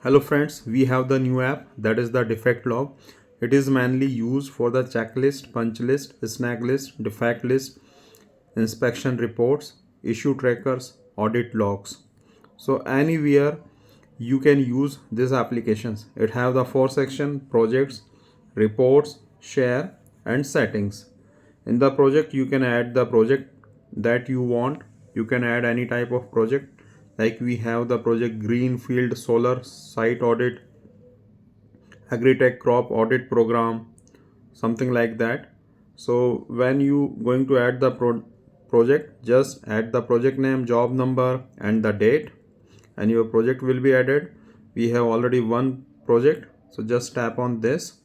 Hello friends, we have the new app that is the DefectLog. It is mainly used for the checklist, punch list, snag list, defect list, inspection reports, issue trackers, audit logs. So anywhere you can use these applications. It have the four section: projects, reports, share and settings. In the project you can add the project that you want. You can add any type of project, like we have the project greenfield solar site audit, agri-tech crop audit program, something like that. So when you going to add the project, just add the project name, job number and the date, and your project will be added. We have already one project, so just tap on this.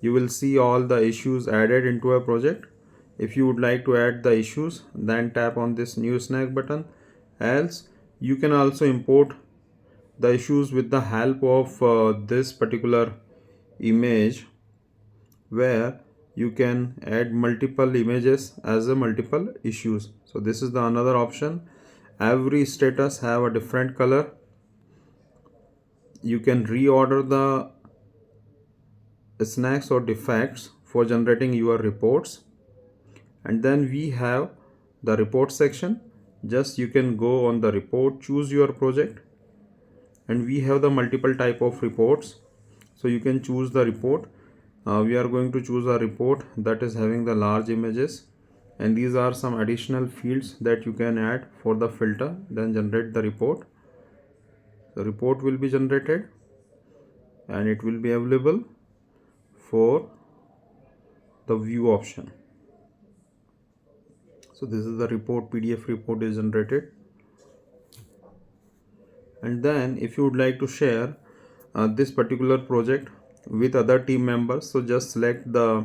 You will see all the issues added into a project. If you would like to add the issues, then tap on this new snag button. Else you can also import the issues with the help of this particular image, where you can add multiple images as a multiple issues. So this is the another option. Every status have a different color. You can reorder the snags or defects for generating your reports. And then we have the report section. Just you can go on the report, choose your project, and we have the multiple type of reports. So you can choose the report. We are going to choose a report that is having the large images, and these are some additional fields that you can add for the filter. Then generate the report. The report will be generated and it will be available for the view option. So this is the report, PDF report is generated. And then if you would like to share this particular project with other team members, so just select the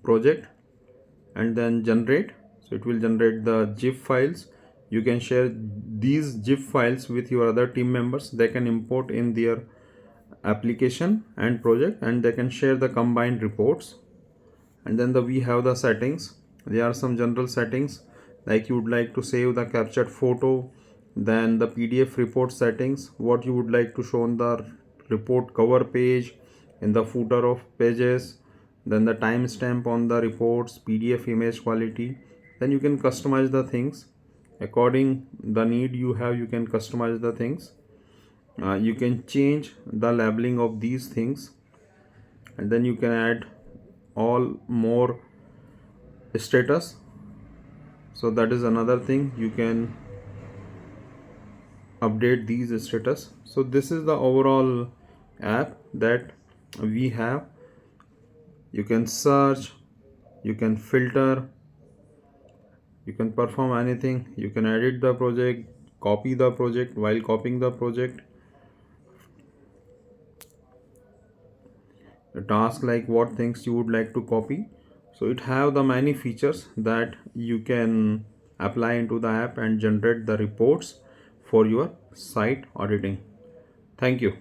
project and then generate. So it will generate the zip files. You can share these zip files with your other team members. They can import in their application and project, and they can share the combined reports. And then we have the settings. There are some general settings, like you would like to save the captured photo, then the PDF report settings, what you would like to show on the report cover page, in the footer of pages, then the timestamp on the reports, PDF image quality. Then you can customize the things according the need you have. You can customize the things. You can change the labeling of these things, and then you can add all more status. So that is another thing, you can update these status. So this is the overall app that we have. You can search, you can filter, you can perform anything. You can edit the project, copy the project. While copying the project, a task like what things you would like to copy. So it have the many features that you can apply into the app and generate the reports for your site auditing. Thank you.